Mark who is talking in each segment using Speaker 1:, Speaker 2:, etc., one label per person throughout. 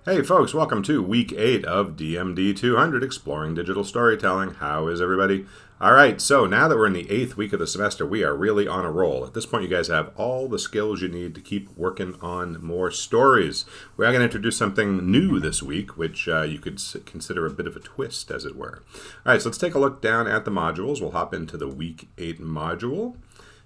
Speaker 1: Hey folks, welcome to week 8 of DMD 200, Exploring Digital Storytelling. How is everybody? Alright, so now that we're in the 8th week of the semester, we are really on a roll. At this point, you guys have all the skills you need to keep working on more stories. We are going to introduce something new this week, which you could consider a bit of a twist, as it were. Alright, so let's take a look down at the modules. We'll hop into the week 8 module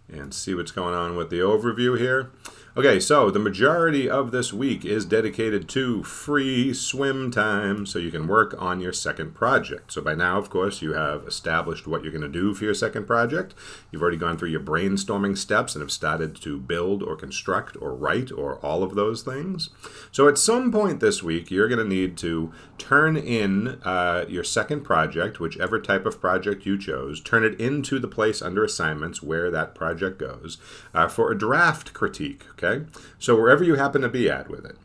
Speaker 1: and see what's going on with the overview here. Okay, so the majority of this week is dedicated to free swim time so you can work on your second project. So by now, of course, you have established what you're going to do for your second project. You've already gone through your brainstorming steps and have started to build or construct or write or all of those things. So at some point this week, you're going to need to turn in your second project, whichever type of project you chose, turn it into the place under assignments where that project goes for a draft critique, okay? So wherever you happen to be at with it,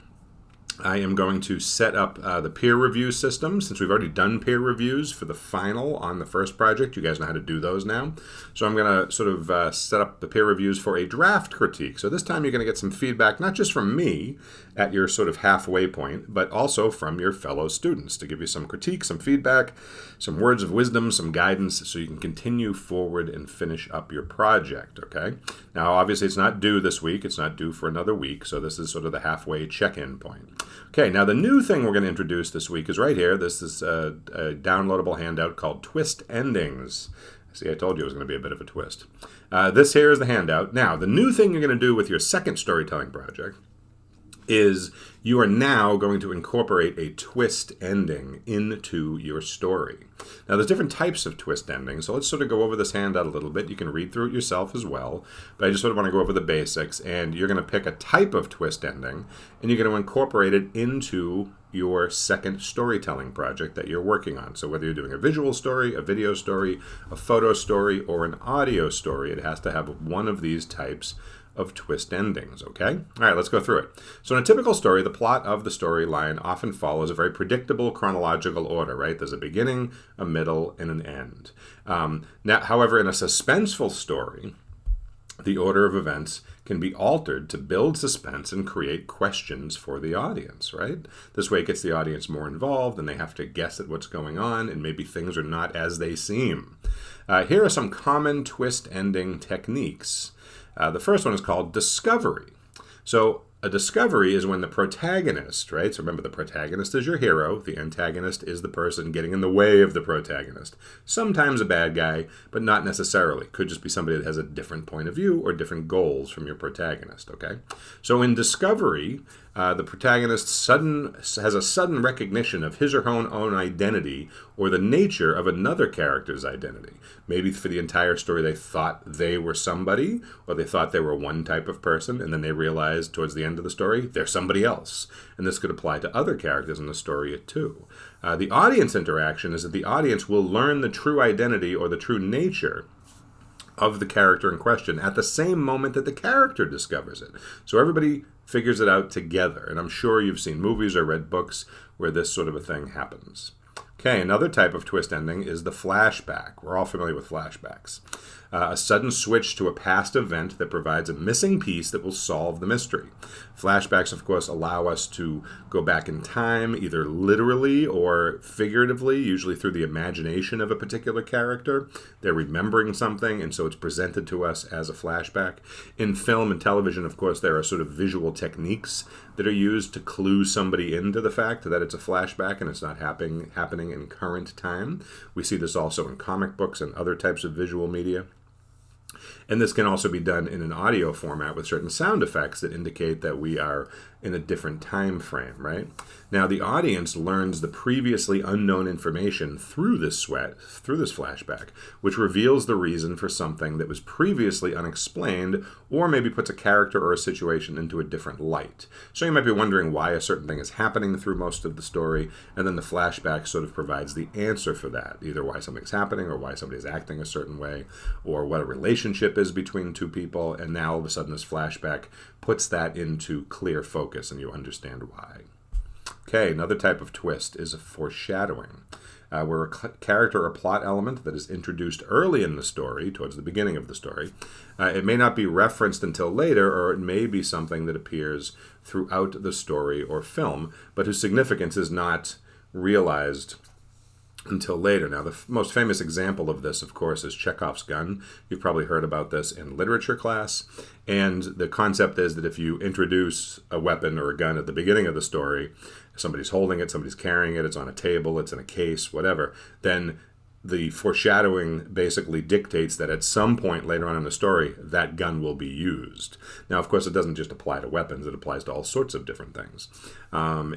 Speaker 1: I am going to set up the peer review system. Since we've already done peer reviews for the final on the first project, you guys know how to do those now. So I'm going to sort of set up the peer reviews for a draft critique. So this time you're going to get some feedback, not just from me at your sort of halfway point, but also from your fellow students to give you some critique, some feedback, some words of wisdom, some guidance, so you can continue forward and finish up your project, okay? Now, obviously, it's not due this week. It's not due for another week, so this is sort of the halfway check-in point. Okay, now the new thing we're going to introduce this week is right here. This is a downloadable handout called Twist Endings. See, I told you it was going to be a bit of a twist. This here is the handout. Now, the new thing you're going to do with your second storytelling project is you are now going to incorporate a twist ending into your story. Now, there's different types of twist endings, so let's sort of go over this handout a little bit. You can read through it yourself as well, but I just sort of want to go over the basics, and you're going to pick a type of twist ending, and you're going to incorporate it into your second storytelling project that you're working on. So whether you're doing a visual story, a video story, a photo story, or an audio story, it has to have one of these types of twist endings, okay? All right, let's go through it. So in a typical story, the plot of the storyline often follows a very predictable chronological order, right? There's a beginning, a middle, and an end. Now, however, in a suspenseful story, the order of events can be altered to build suspense and create questions for the audience, right? This way it gets the audience more involved and they have to guess at what's going on, and maybe things are not as they seem. Here are some common twist ending techniques. The first one is called discovery. So a discovery is when the protagonist, right? So remember, the protagonist is your hero. The antagonist is the person getting in the way of the protagonist. Sometimes a bad guy, but not necessarily. Could just be somebody that has a different point of view or different goals from your protagonist, okay? So in discovery, the protagonist has a sudden recognition of his or her own identity or the nature of another character's identity. Maybe for the entire story they thought they were somebody, or they thought they were one type of person, and then they realized towards the end of the story they're somebody else. And this could apply to other characters in the story too. The audience interaction is that the audience will learn the true identity or the true nature of the character in question at the same moment that the character discovers it. So everybody figures it out together. And I'm sure you've seen movies or read books where this sort of a thing happens. Okay, another type of twist ending is the flashback. We're all familiar with flashbacks. A sudden switch to a past event that provides a missing piece that will solve the mystery. Flashbacks, of course, allow us to go back in time, either literally or figuratively, usually through the imagination of a particular character. They're remembering something, and so it's presented to us as a flashback. In film and television, of course, there are sort of visual techniques that are used to clue somebody into the fact that it's a flashback and it's not happening in current time. We see this also in comic books and other types of visual media. And this can also be done in an audio format with certain sound effects that indicate that we are in a different time frame, right? Now, the audience learns the previously unknown information through this flashback, which reveals the reason for something that was previously unexplained, or maybe puts a character or a situation into a different light. So you might be wondering why a certain thing is happening through most of the story, and then the flashback sort of provides the answer for that, either why something's happening or why somebody's acting a certain way, or what a relationship is between two people, and now all of a sudden this flashback puts that into clear focus and you understand why. Okay, another type of twist is a foreshadowing. where a character or plot element that is introduced early in the story, towards the beginning of the story, it may not be referenced until later, or it may be something that appears throughout the story or film, but whose significance is not realized until later. Now, the most famous example of this, of course, is Chekhov's gun. You've probably heard about this in literature class. And the concept is that if you introduce a weapon or a gun at the beginning of the story, somebody's holding it, somebody's carrying it, it's on a table, it's in a case, whatever, then the foreshadowing basically dictates that at some point later on in the story, that gun will be used. Now, of course, it doesn't just apply to weapons. It applies to all sorts of different things.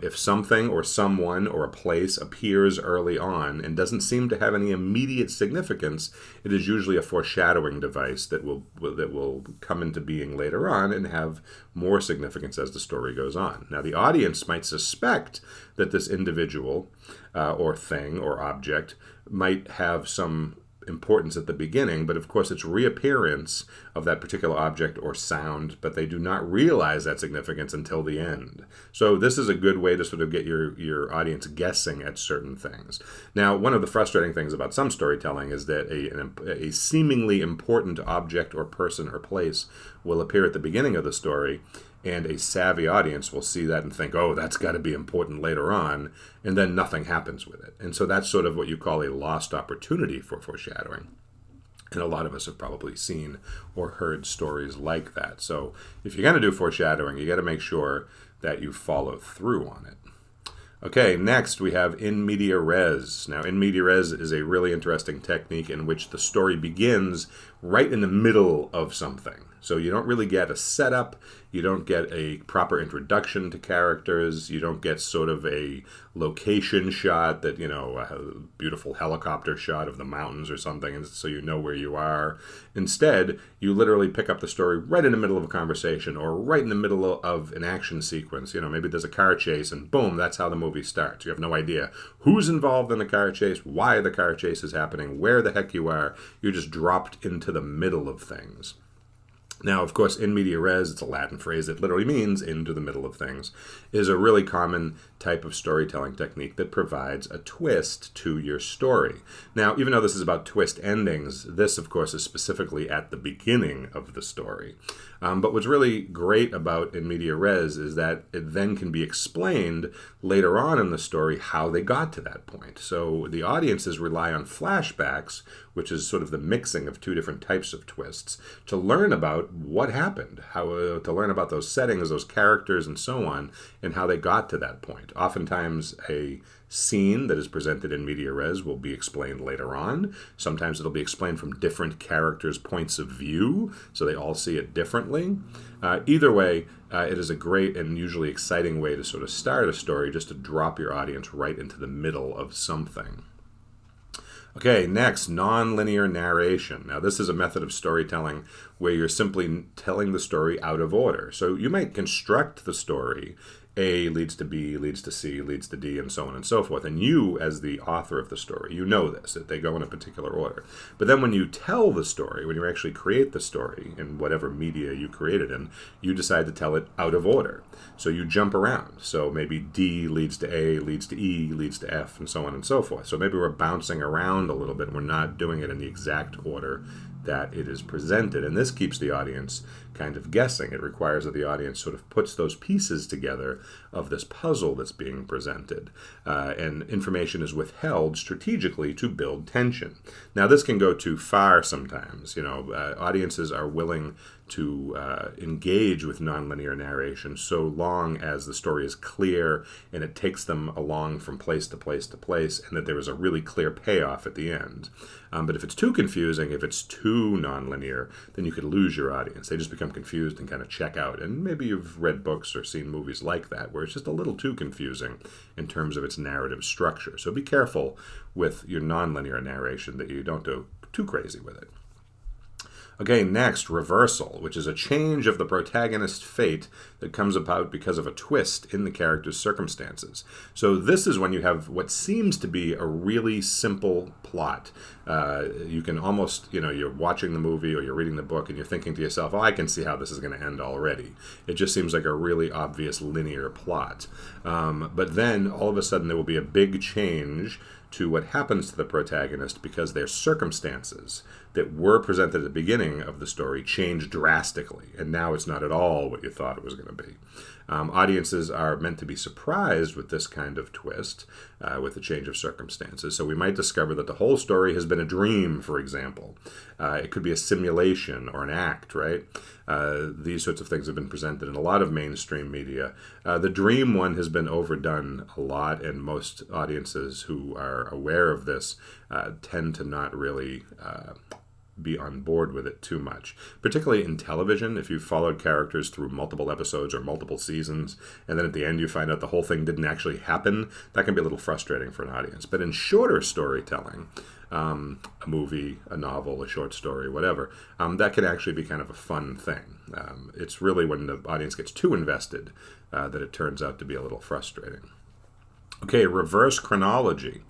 Speaker 1: If something or someone or a place appears early on and doesn't seem to have any immediate significance, it is usually a foreshadowing device that will come into being later on and have more significance as the story goes on. Now, the audience might suspect that this individual or thing or object might have some importance at the beginning, but of course it's reappearance of that particular object or sound, but they do not realize that significance until the end. So this is a good way to sort of get your audience guessing at certain things. Now, one of the frustrating things about some storytelling is that a seemingly important object or person or place will appear at the beginning of the story, and a savvy audience will see that and think, oh, that's got to be important later on, and then nothing happens with it. And so that's sort of what you call a lost opportunity for foreshadowing. And a lot of us have probably seen or heard stories like that. So if you're going to do foreshadowing, you got to make sure that you follow through on it. Okay, next we have in media res. Now, in media res is a really interesting technique in which the story begins right in the middle of something. So you don't really get a setup, you don't get a proper introduction to characters, you don't get sort of a location shot that, a beautiful helicopter shot of the mountains or something, and so you know where you are. Instead, you literally pick up the story right in the middle of a conversation or right in the middle of an action sequence. Maybe there's a car chase and boom, that's how the movie starts. You have no idea who's involved in the car chase, why the car chase is happening, where the heck you are. You're just dropped into the middle of things. Now, of course, in media res, it's a Latin phrase that literally means into the middle of things, is a really common type of storytelling technique that provides a twist to your story. Now, even though this is about twist endings, this, of course, is specifically at the beginning of the story. But what's really great about in media res is that it then can be explained later on in the story how they got to that point. So the audiences rely on flashbacks, which is sort of the mixing of two different types of twists, to learn about what happened, how to learn about those settings, those characters, and so on, and how they got to that point. Oftentimes, a scene that is presented in media res will be explained later on. Sometimes it'll be explained from different characters' points of view, so they all see it differently. Either way, it is a great and usually exciting way to sort of start a story, just to drop your audience right into the middle of something. Okay, next, non-linear narration. Now, this is a method of storytelling where you're simply telling the story out of order. So you might construct the story. A leads to B, leads to C, leads to D, and so on and so forth. And you, as the author of the story, you know this, that they go in a particular order. But then when you tell the story, when you actually create the story in whatever media you create it in, you decide to tell it out of order. So you jump around. So maybe D leads to A, leads to E, leads to F, and so on and so forth. So maybe we're bouncing around a little bit. We're not doing it in the exact order that it is presented. And this keeps the audience kind of guessing. It requires that the audience sort of puts those pieces together of this puzzle that's being presented. And information is withheld strategically to build tension. Now, this can go too far sometimes. Audiences are willing to engage with nonlinear narration so long as the story is clear and it takes them along from place to place to place, and that there is a really clear payoff at the end. But if it's too confusing, if it's too nonlinear, then you could lose your audience. They just become confused and kind of check out. And maybe you've read books or seen movies like that, where it's just a little too confusing in terms of its narrative structure. So be careful with your nonlinear narration that you don't go too crazy with it. Okay, next, reversal, which is a change of the protagonist's fate that comes about because of a twist in the character's circumstances. So this is when you have what seems to be a really simple plot. You can almost, you're watching the movie or you're reading the book and you're thinking to yourself, oh, I can see how this is going to end already. It just seems like a really obvious linear plot. But then all of a sudden there will be a big change to what happens to the protagonist because their circumstances that were presented at the beginning of the story change drastically, and now it's not at all what you thought it was going to be. Audiences are meant to be surprised with this kind of twist, with the change of circumstances. So we might discover that the whole story has been a dream, for example. It could be a simulation or an act, right? These sorts of things have been presented in a lot of mainstream media. The dream one has been overdone a lot, and most audiences who are aware of this tend to not really be on board with it too much. Particularly in television, if you've followed characters through multiple episodes or multiple seasons, and then at the end you find out the whole thing didn't actually happen, that can be a little frustrating for an audience. But in shorter storytelling, a movie, a novel, a short story, whatever, that can actually be kind of a fun thing. It's really when the audience gets too invested that it turns out to be a little frustrating. Okay, reverse chronology.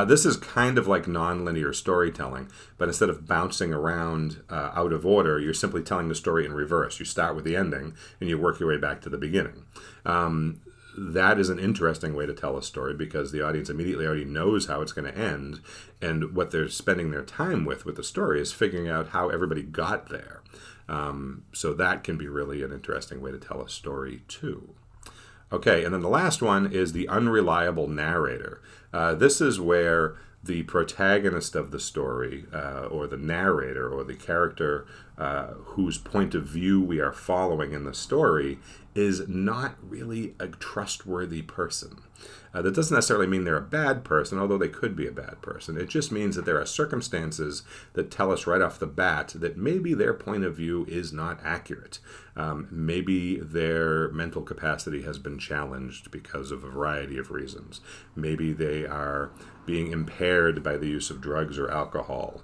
Speaker 1: This is kind of like nonlinear storytelling, but instead of bouncing around out of order, you're simply telling the story in reverse. You start with the ending, and you work your way back to the beginning. That is an interesting way to tell a story because the audience immediately already knows how it's going to end, and what they're spending their time with the story is figuring out how everybody got there. So that can be really an interesting way to tell a story, too. Okay, and then the last one is the unreliable narrator. This is where the protagonist of the story, or the narrator, or the character whose point of view we are following in the story, is not really a trustworthy person. That doesn't necessarily mean they're a bad person, although they could be a bad person. It just means that there are circumstances that tell us right off the bat that maybe their point of view is not accurate. Maybe their mental capacity has been challenged because of a variety of reasons. Maybe they are being impaired by the use of drugs or alcohol.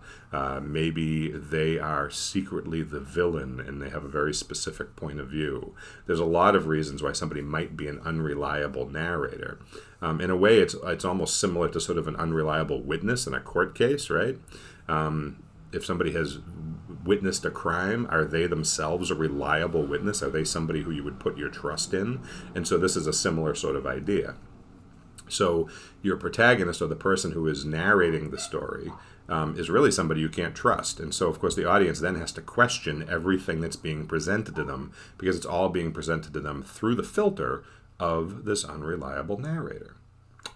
Speaker 1: Maybe they are secretly the villain and they have a very specific point of view. There's a lot of reasons why somebody might be an unreliable narrator. In a way, it's almost similar to sort of an unreliable witness in a court case, right? If somebody has witnessed a crime, are they themselves a reliable witness? Are they somebody who you would put your trust in? And so this is a similar sort of idea. So your protagonist, or the person who is narrating the story, is really somebody you can't trust. And so, of course, the audience then has to question everything that's being presented to them because it's all being presented to them through the filter of this unreliable narrator.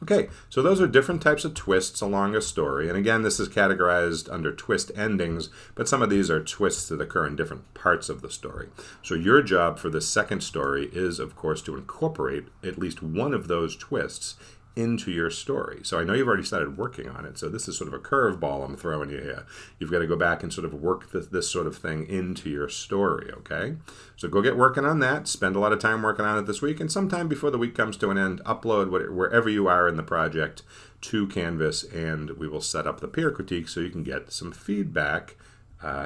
Speaker 1: Okay, so those are different types of twists along a story. And again, this is categorized under twist endings, but some of these are twists that occur in different parts of the story. So your job for the second story is, of course, to incorporate at least one of those twists into your story. So I know you've already started working on it, so this is sort of a curveball I'm throwing you here. You've got to go back and sort of work this sort of thing into your story, okay? So go get working on that, spend a lot of time working on it this week, and sometime before the week comes to an end, upload wherever you are in the project to Canvas, and we will set up the peer critique so you can get some feedback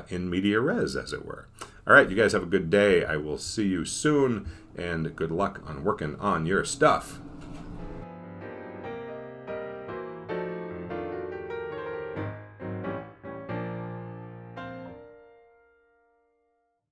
Speaker 1: in media res, as it were. All right, you guys have a good day. I will see you soon, and good luck on working on your stuff.